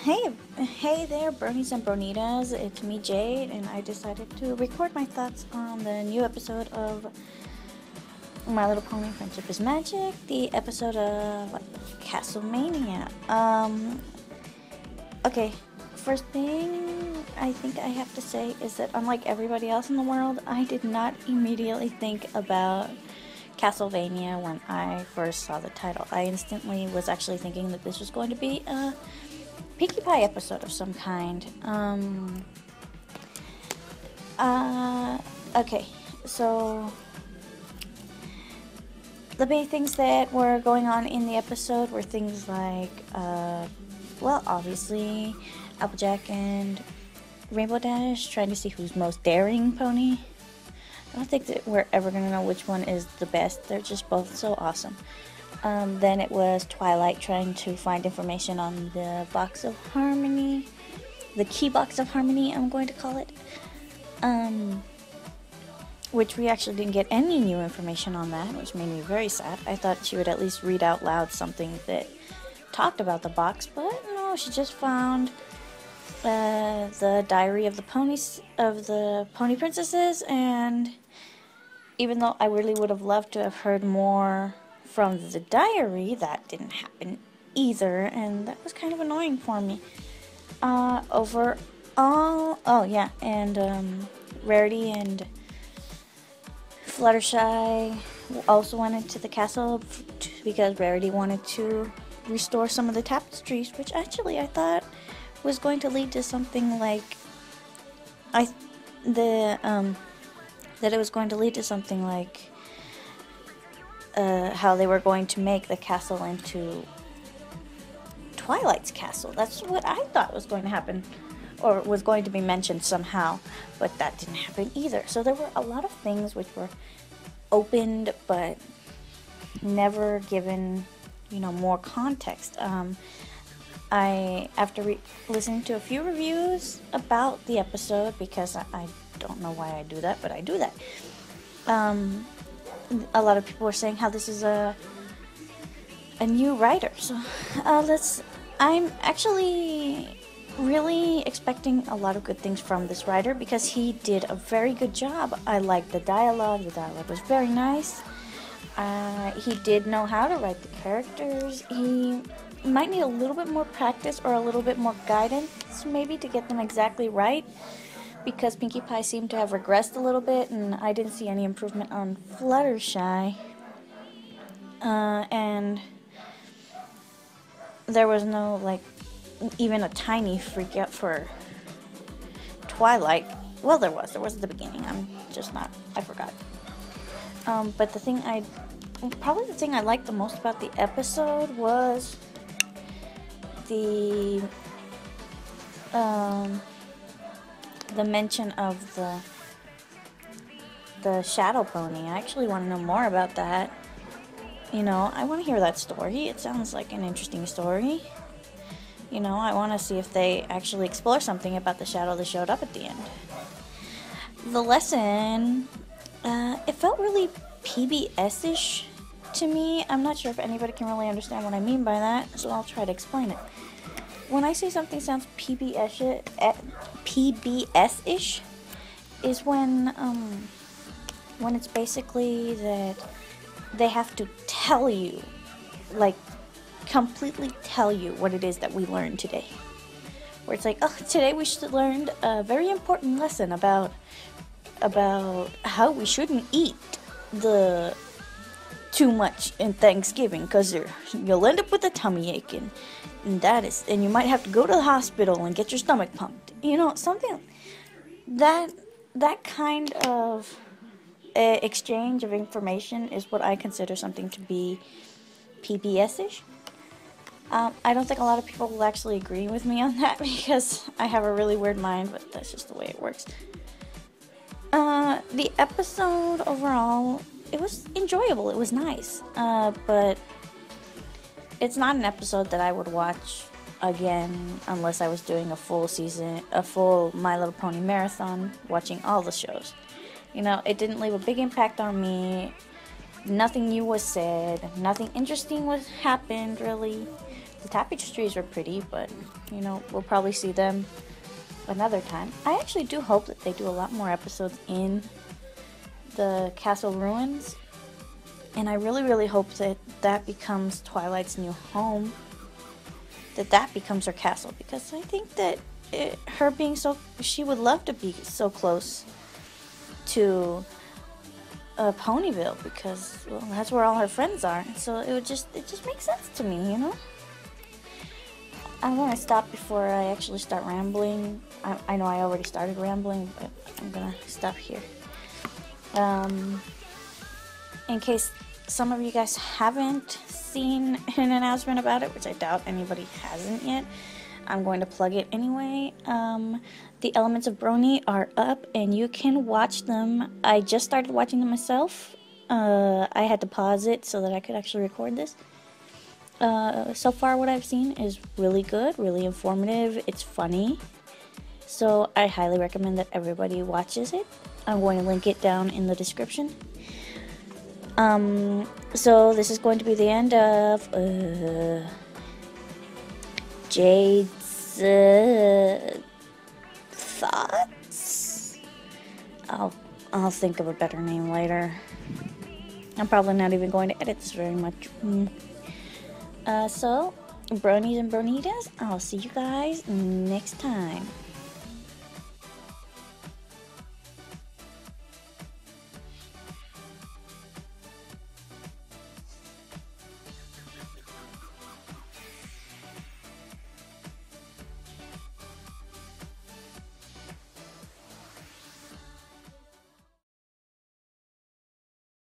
Hey there, Bronies and Bronitas. It's me, Jade, and I decided to record my thoughts on the new episode of My Little Pony: Friendship is Magic, the episode of castle-mania. Okay, first thing I think I have to say is that unlike everybody else in the world, I did not immediately think about Castlevania when I first saw the title. I instantly was actually thinking that this was going to be a Pinkie Pie episode of some kind. Okay, so the big things that were going on in the episode were things like, obviously, Applejack and Rainbow Dash trying to see who's most daring pony. I don't think that we're ever going to know which one is the best. They're just both so awesome. Then it was Twilight trying to find information on the Box of Harmony. The Key Box of Harmony, I'm going to call it. Which we actually didn't get any new information on that, which made me very sad. I thought she would at least read out loud something that talked about the box, but no, she just found the diary of the pony princesses, and even though I really would have loved to have heard more from the diary, that didn't happen either, and that was kind of annoying for me. Overall, oh yeah, and Rarity and Fluttershy also went into the castle because Rarity wanted to restore some of the tapestries, which actually I thought was going to lead to something like that it was going to lead to something like how they were going to make the castle into Twilight's castle. That's what I thought was going to happen, or was going to be mentioned somehow, but that didn't happen either. So there were a lot of things which were opened but never given, more context. After listening to a few reviews about the episode, because I don't know why I do that, but I do that. A lot of people were saying how this is a new writer. So I'm actually really expecting a lot of good things from this writer because he did a very good job. I liked the dialogue. The dialogue was very nice. He did know how to write the characters. He might need a little bit more practice or a little bit more guidance maybe to get them exactly right, because Pinkie Pie seemed to have regressed a little bit, and I didn't see any improvement on Fluttershy. And there was no, even a tiny freak out for Twilight. Well, there was at the beginning. I forgot. But probably the thing I liked the most about the episode was the mention of the Shadow Pony. I actually want to know more about that. I want to hear that story. It sounds like an interesting story. I want to see if they actually explore something about the shadow that showed up at the end. The lesson, it felt really PBS-ish to me. I'm not sure if anybody can really understand what I mean by that, so I'll try to explain it. When I say something sounds PBS-ish, is when it's basically that they have to tell you, completely tell you what it is that we learned today. Where it's like, oh, today we learned a very important lesson about how we shouldn't eat too much in Thanksgiving, because you'll end up with a tummy ache, and you might have to go to the hospital and get your stomach pumped. Something that kind of exchange of information is what I consider something to be PBS-ish. I don't think a lot of people will actually agree with me on that because I have a really weird mind, but that's just the way it works. The episode overall, it was enjoyable. It was nice, but it's not an episode that I would watch again unless I was doing a full My Little Pony marathon, watching all the shows. It didn't leave a big impact on me. Nothing new was said. Nothing interesting happened, really. The tapestries are pretty, but you know, we'll probably see them another time. I actually do hope that they do a lot more episodes in the castle ruins, and I really hope that that becomes Twilight's new home, that becomes her castle, because I think that her being she would love to be so close to Ponyville, because, well, that's where all her friends are. So it just makes sense to me, you know. I'm gonna stop before I actually start rambling. I know I already started rambling, but I'm gonna stop here. In case some of you guys haven't seen an announcement about it, which I doubt anybody hasn't yet, I'm going to plug it anyway. The Elements of Brony are up, and you can watch them. I just started watching them myself. I had to pause it so that I could actually record this. So far what I've seen is really good, really informative, it's funny. So I highly recommend that everybody watches it. I'm going to link it down in the description. So this is going to be the end of Jade's thoughts. I'll think of a better name later. I'm probably not even going to edit this very much. So, Bronies and Bronitas, I'll see you guys next time.